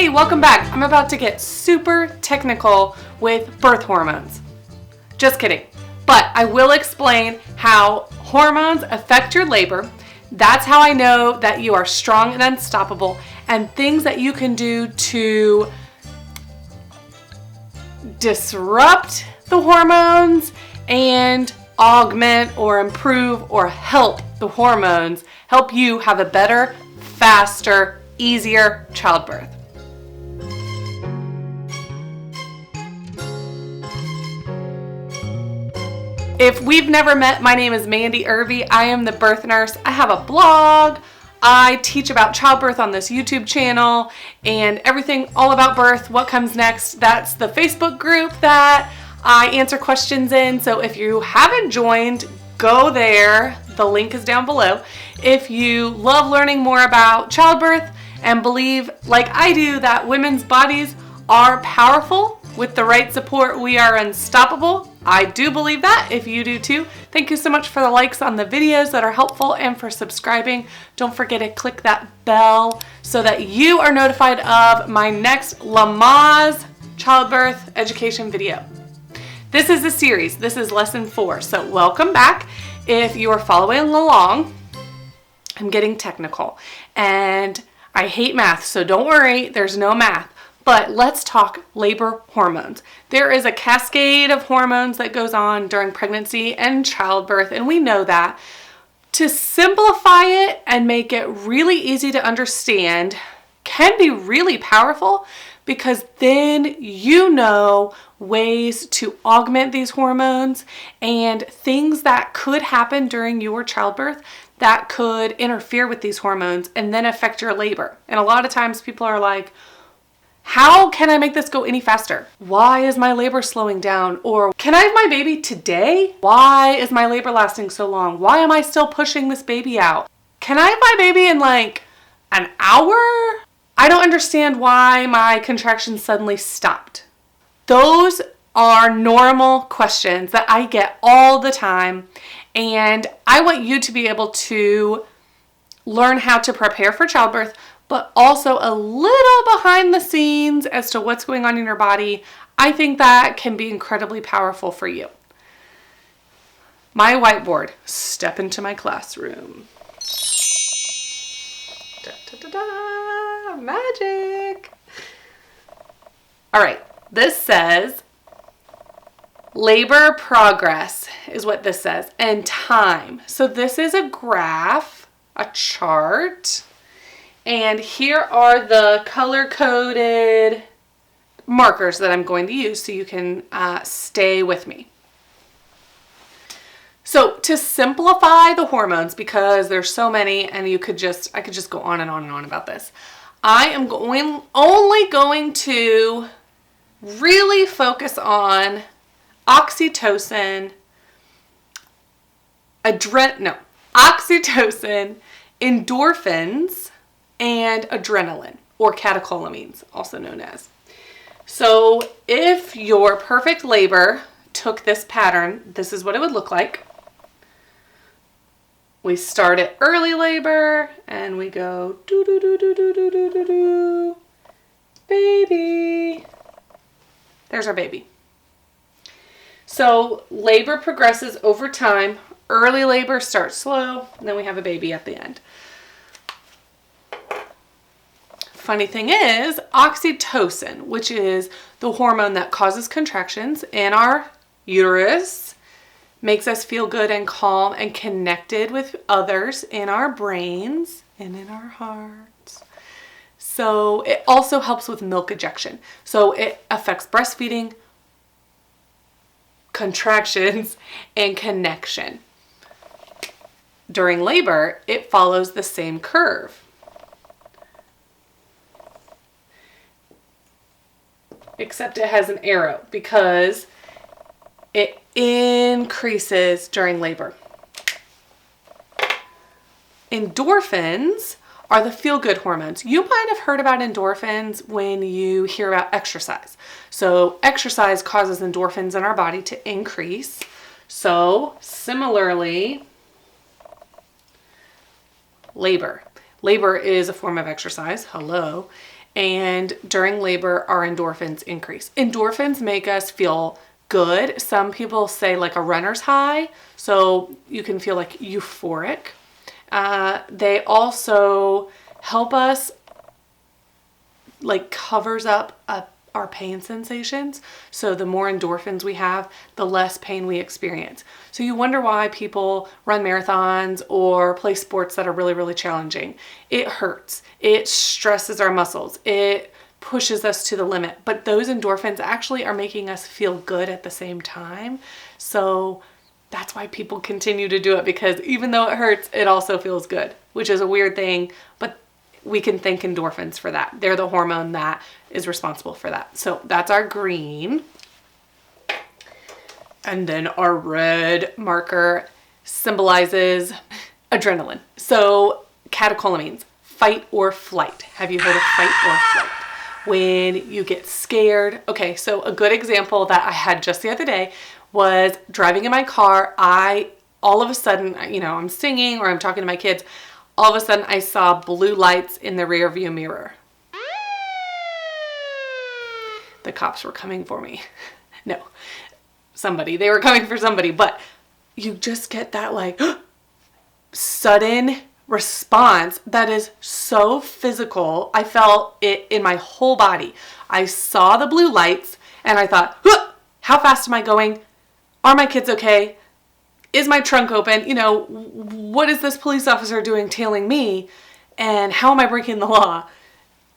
Hey, welcome back. I'm about to get super technical with birth hormones. Just kidding. But I will explain how hormones affect your labor. That's how I know that you are strong and unstoppable, and things that you can do to disrupt the hormones and augment or improve or help the hormones help you have a better, faster, easier childbirth. If we've never met, my name is Mandy Irvy. I am the birth nurse. I have a blog. I teach about childbirth on this YouTube channel and everything all about birth, what comes next. That's the Facebook group that I answer questions in. So if you haven't joined, go there. The link is down below. If you love learning more about childbirth and believe, like I do, that women's bodies are powerful, with the right support, we are unstoppable. I do believe that. If you do too, thank you so much for the likes on the videos that are helpful and for subscribing. Don't forget to click that bell so that you are notified of my next Lamaze childbirth education video. This is a series. This is lesson 4. So welcome back. If you are following along, I'm getting technical and I hate math, so don't worry, there's no math. But let's talk labor hormones. There is a cascade of hormones that goes on during pregnancy and childbirth, and we know that. To simplify it and make it really easy to understand can be really powerful, because then you know ways to augment these hormones and things that could happen during your childbirth that could interfere with these hormones and then affect your labor. And a lot of times people are like, how can I make this go any faster? Why is my labor slowing down? Or can I have my baby today? Why is my labor lasting so long? Why am I still pushing this baby out? Can I have my baby in like an hour? I don't understand why my contractions suddenly stopped. Those are normal questions that I get all the time. And I want you to be able to learn how to prepare for childbirth, but also a little behind the scenes as to what's going on in your body. I think that can be incredibly powerful for you. My whiteboard. Step into my classroom. Da, da, da, da, magic. All right, this says labor progress is what this says, and time. So this is a graph, a chart. And here are the color-coded markers that I'm going to use so you can stay with me. So to simplify the hormones, because there's so many and I could just go on and on and on about this, I am only going to really focus on oxytocin, oxytocin, endorphins, and adrenaline, or catecholamines, also known as. So if your perfect labor took this pattern, this is what it would look like. We start at early labor and we go do do do do do do do do do, baby. There's our baby. So labor progresses over time. Early labor starts slow, and then we have a baby at the end. Funny thing is, oxytocin, which is the hormone that causes contractions in our uterus, makes us feel good and calm and connected with others in our brains and in our hearts. So it also helps with milk ejection. So it affects breastfeeding, contractions, and connection. During labor, it follows the same curve. Except it has an arrow because it increases during labor. Endorphins are the feel-good hormones. You might have heard about endorphins when you hear about exercise. So exercise causes endorphins in our body to increase. So similarly, labor. Labor is a form of exercise. Hello. And during labor, our endorphins increase. Endorphins make us feel good. Some people say like a runner's high, so you can feel like euphoric. They also help us, like covers up our pain sensations. So the more endorphins we have, the less pain we experience. So you wonder why people run marathons or play sports that are really, really challenging. It hurts. It stresses our muscles. It pushes us to the limit. But those endorphins actually are making us feel good at the same time. So that's why people continue to do it, because even though it hurts, it also feels good, which is a weird thing, but we can thank endorphins for that. They're the hormone that is responsible for that. So that's our green. And then our red marker symbolizes adrenaline. So catecholamines, fight or flight. Have you heard of fight or flight? When you get scared. Okay, so a good example that I had just the other day was driving in my car. All of a sudden, I'm singing or I'm talking to my kids. All of a sudden, I saw blue lights in the rear view mirror. The cops were coming for me. No, they were coming for somebody, but you just get that like sudden response that is so physical. I felt it in my whole body. I saw the blue lights and I thought, how fast am I going? Are my kids okay? Is my trunk open? What is this police officer doing tailing me? And how am I breaking the law?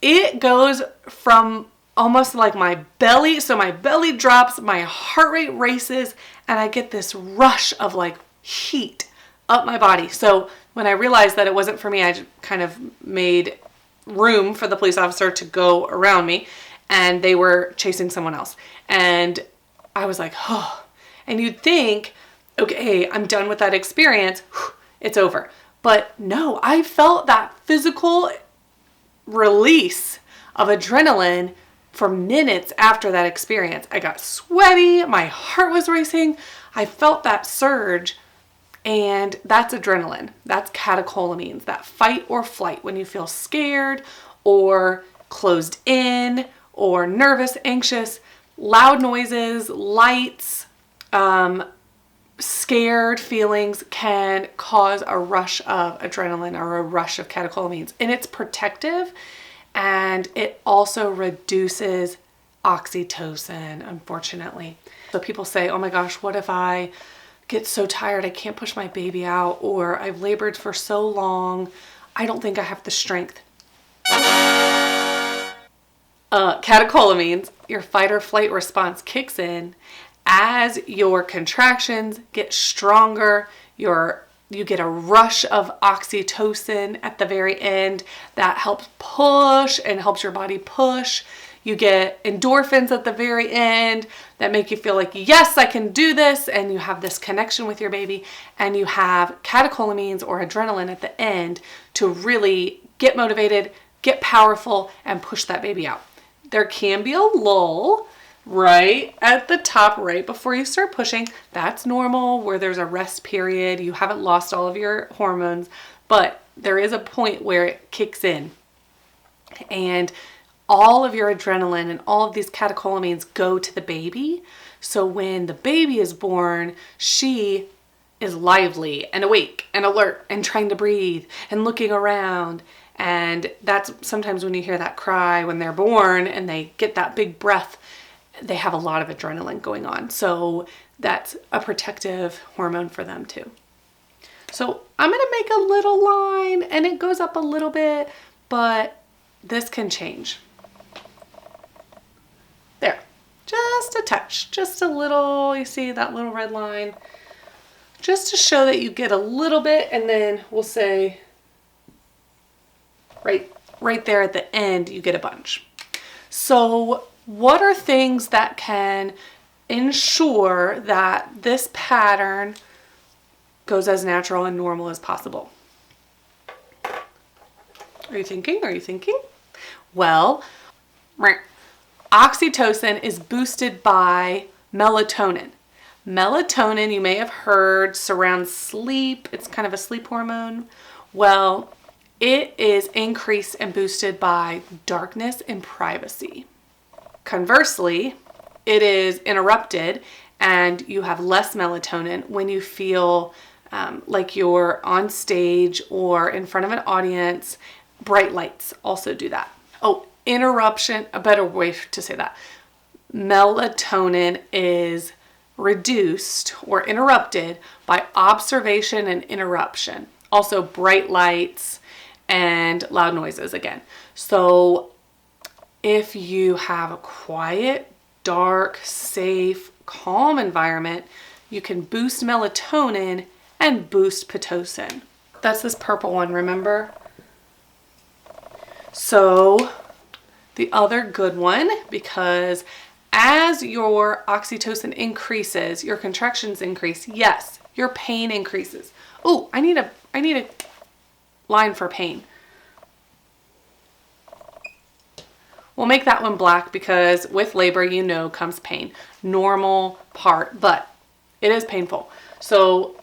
It goes from almost like my belly. So my belly drops, my heart rate races, and I get this rush of like heat up my body. So when I realized that it wasn't for me, I just kind of made room for the police officer to go around me, and they were chasing someone else. And I was like, oh, and you'd think, okay, I'm done with that experience. It's over. But no, I felt that physical release of adrenaline for minutes after that experience. I got sweaty. My heart was racing. I felt that surge. And that's adrenaline. That's catecholamines, that fight or flight when you feel scared or closed in or nervous, anxious, loud noises, lights, scared feelings can cause a rush of adrenaline or a rush of catecholamines. And it's protective, and it also reduces oxytocin, unfortunately. So people say, oh my gosh, what if I get so tired I can't push my baby out, or I've labored for so long, I don't think I have the strength. Catecholamines, your fight or flight response kicks in as your contractions get stronger. You get a rush of oxytocin at the very end that helps push and helps your body push. You get endorphins at the very end that make you feel like, yes, I can do this. And you have this connection with your baby. And you have catecholamines or adrenaline at the end to really get motivated, get powerful, and push that baby out. There can be a lull right at the top, right before you start pushing. That's normal, where there's a rest period. You haven't lost all of your hormones, but there is a point where it kicks in. And all of your adrenaline and all of these catecholamines go to the baby. So when the baby is born, she is lively and awake and alert and trying to breathe and looking around. And that's sometimes when you hear that cry when they're born and they get that big breath, they have a lot of adrenaline going on. So that's a protective hormone for them too. So I'm going to make a little line and it goes up a little bit, but this can change. There, just a touch, just a little, you see that little red line, just to show that you get a little bit, and then we'll say right there at the end, you get a bunch. So what are things that can ensure that this pattern goes as natural and normal as possible? Are you thinking? Well, oxytocin is boosted by melatonin. Melatonin, you may have heard, surrounds sleep. It's kind of a sleep hormone. Well, It is increased and boosted by darkness and privacy. Conversely, it is interrupted and you have less melatonin when you feel like you're on stage or in front of an audience. Bright lights also do that. Oh, interruption, a better way to say that. Melatonin is reduced or interrupted by observation and interruption. Also bright lights and loud noises again. So if you have a quiet, dark, safe, calm environment, you can boost melatonin and boost pitocin. That's this purple one, remember? So the other good one, because as your oxytocin increases, your contractions increase. Yes, your pain increases. Oh, I need a line for pain. We'll make that one black because with labor, you know, comes pain. Normal part, but it is painful. So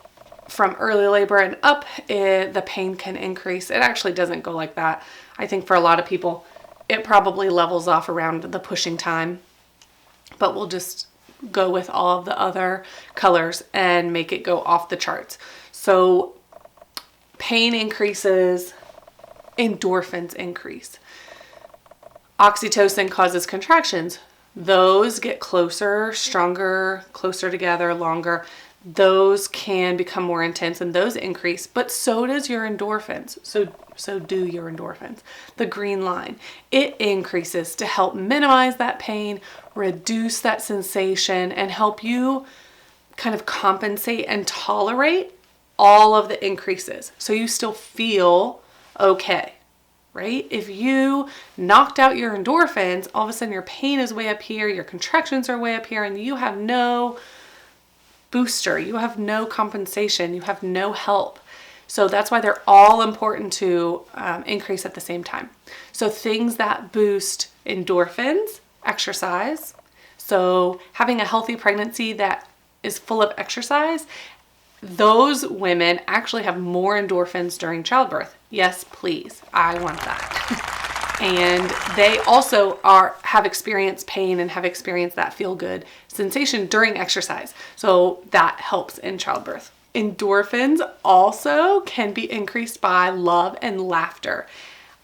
from early labor and up, the pain can increase. It actually doesn't go like that. I think for a lot of people, it probably levels off around the pushing time, but we'll just go with all of the other colors and make it go off the charts. So pain increases, endorphins increase. Oxytocin causes contractions. Those get closer, stronger, closer together, longer. Those can become more intense and those increase, but so does your endorphins. So do your endorphins. The green line, it increases to help minimize that pain, reduce that sensation, and help you kind of compensate and tolerate all of the increases. So you still feel okay, right? If you knocked out your endorphins, all of a sudden your pain is way up here, your contractions are way up here, and you have no booster, you have no compensation, you have no help. So that's why they're all important to increase at the same time. So things that boost endorphins, exercise. So having a healthy pregnancy that is full of exercise, those women actually have more endorphins during childbirth. Yes, please. I want that. And they also have experienced pain and have experienced that feel good sensation during exercise. So that helps in childbirth. Endorphins also can be increased by love and laughter.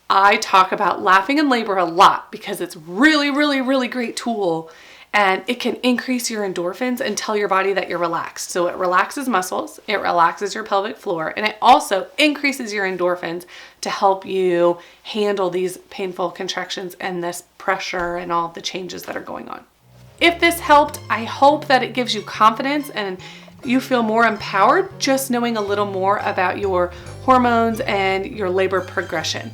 I talk about laughing in labor a lot because it's really, really, really great tool, and it can increase your endorphins and tell your body that you're relaxed. So it relaxes muscles, it relaxes your pelvic floor, and it also increases your endorphins to help you handle these painful contractions and this pressure and all of the changes that are going on. If this helped, I hope that it gives you confidence and you feel more empowered just knowing a little more about your hormones and your labor progression.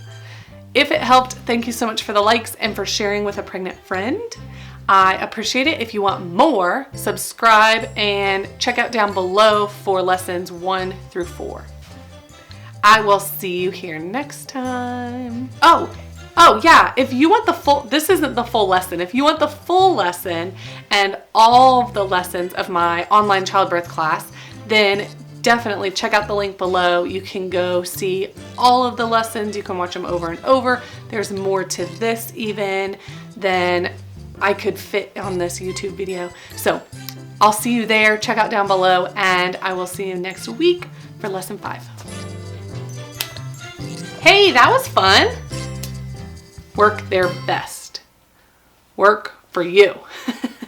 If it helped, thank you so much for the likes and for sharing with a pregnant friend. I appreciate it. If you want more, subscribe and check out down below for lessons 1 through 4. I will see you here next time. Oh yeah, if you want the full, this isn't the full lesson. If you want the full lesson and all of the lessons of my online childbirth class, then definitely check out the link below. You can go see all of the lessons. You can watch them over and over. There's more to this even than I could fit on this YouTube video. So I'll see you there. Check out down below, and I will see you next week for lesson 5. Hey, that was fun. Work their best. Work for you.